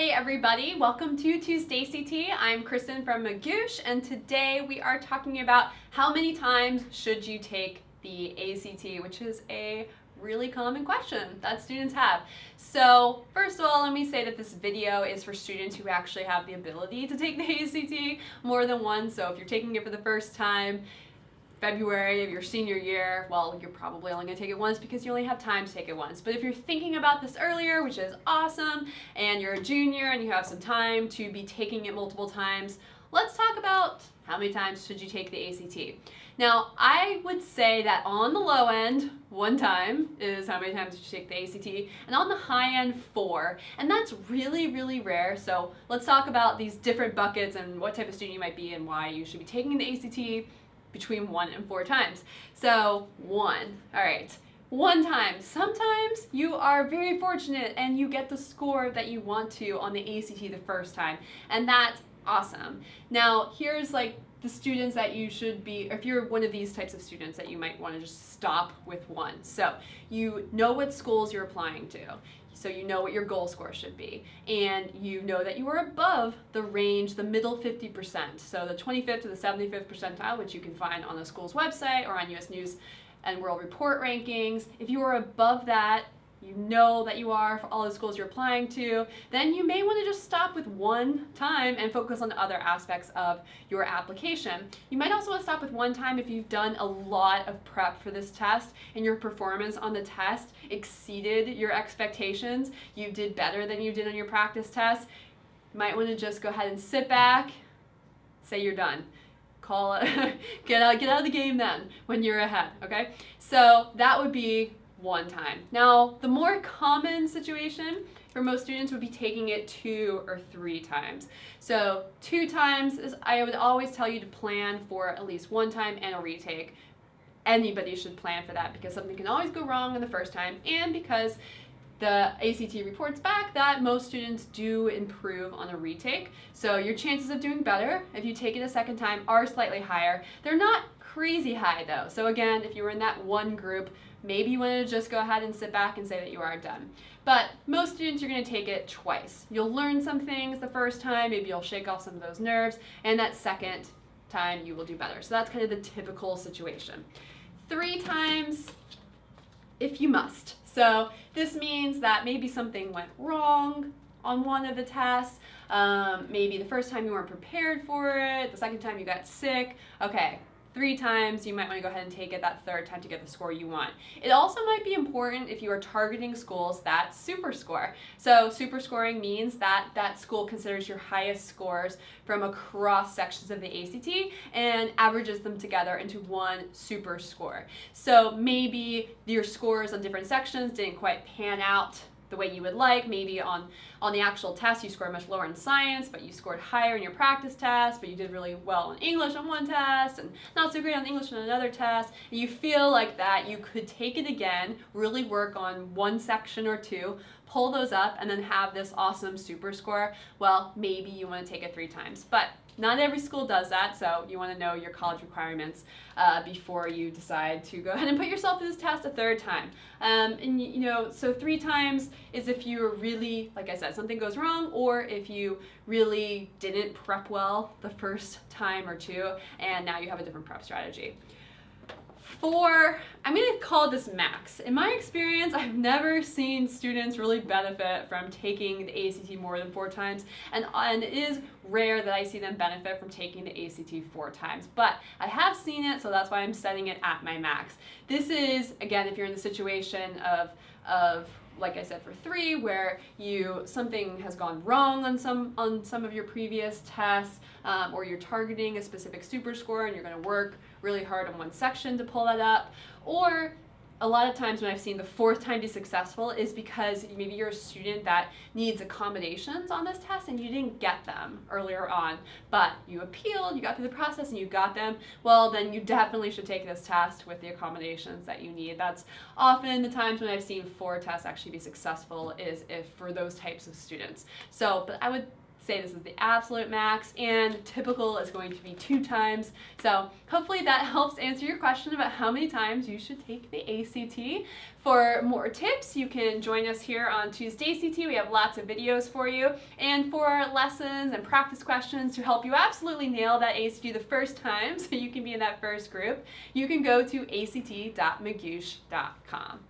Hey everybody, welcome to Tuesday ACT. I'm Kristin from Magoosh, and today we are talking about how many times should you take the ACT, which is a really common question that students have. So first of all, let me say that this video is for students who actually have the ability to take the ACT more than once. So if you're taking it for the first time, February of your senior year, well, you're probably only going to take it once because you only have time to take it once. But if you're thinking about this earlier, which is awesome, and you're a junior and you have some time to be taking it multiple times, let's talk about how many times should you take the ACT. Now, I would say that on the low end, 1 time is how many times you should take the ACT, and on the high end, 4. And that's really, really rare. So let's talk about these different buckets and what type of student you might be and why you should be taking the ACT between 1 and 4 times. So 1, all right, 1 time. Sometimes you are very fortunate and you get the score that you want to on the ACT the first time, and that's awesome. Now here's like the students that you should be, if you're one of these types of students that you might want to just stop with 1. So you know what schools you're applying to. So you know what your goal score should be, and you know that you are above the range, the middle 50%. So the 25th to the 75th percentile, which you can find on the school's website or on US News and World Report rankings. If you are above that, you know that you are for all the schools you're applying to, then you may want to just stop with 1 time and focus on the other aspects of your application. You might also want to stop with 1 time if you've done a lot of prep for this test and your performance on the test exceeded your expectations. You did better than you did on your practice test. You might want to just go ahead and sit back, say you're done. Call it, get out of the game then when you're ahead, okay? So that would be 1 time. Now, the more common situation for most students would be taking it 2 or 3 times. So 2 times is, I would always tell you to plan for at least 1 time and a retake. Anybody should plan for that because something can always go wrong in the first time, and because the ACT reports back that most students do improve on a retake. So your chances of doing better if you take it a second time are slightly higher. They're not crazy high though. So again, if you were in that 1 group, maybe you want to just go ahead and sit back and say that you are done. But most students, you're going to take it twice. You'll learn some things the first time, maybe you'll shake off some of those nerves, and that second time you will do better. So that's kind of the typical situation. 3 times if you must. So this means that maybe something went wrong on one of the tests. Maybe the first time you weren't prepared for it, the second time you got sick. Okay. 3 times, you might want to go ahead and take it that 3rd time to get the score you want. It also might be important if you are targeting schools that super score. So super scoring means that that school considers your highest scores from across sections of the ACT and averages them together into 1 super score. So maybe your scores on different sections didn't quite pan out the way you would like. Maybe on the actual test you scored much lower in science, but you scored higher in your practice test, but you did really well in English on 1 test and not so great on English on another test. And you feel like that you could take it again, really work on 1 section or 2, pull those up, and then have this awesome super score. Well, maybe you want to take it 3 times, but not every school does that, so you want to know your college requirements before you decide to go ahead and put yourself through this test a 3rd time. And you know, so 3 times is if you're really, like I said, something goes wrong, or if you really didn't prep well the first time or 2, and now you have a different prep strategy. 4, I'm going to call this max. In my experience, I've never seen students really benefit from taking the ACT more than 4 times, and it is rare that I see them benefit from taking the ACT 4 times, but I have seen it, so that's why I'm setting it at my max. This is, again, if you're in the situation of like I said, for 3, where something has gone wrong on some of your previous tests, or you're targeting a specific super score and you're going to work really hard on 1 section to pull that up, or a lot of times when I've seen the 4th time be successful is because maybe you're a student that needs accommodations on this test and you didn't get them earlier on, but you appealed, you got through the process and you got them. Well, then you definitely should take this test with the accommodations that you need. That's often the times when I've seen 4 tests actually be successful, is if for those types of students. So, but I would say this is the absolute max, and typical is going to be 2 times. So hopefully that helps answer your question about how many times you should take the ACT. For more tips, you can join us here on Tuesday ACT. We have lots of videos for you. And for lessons and practice questions to help you absolutely nail that ACT the first time so you can be in that first group, you can go to act.magoosh.com.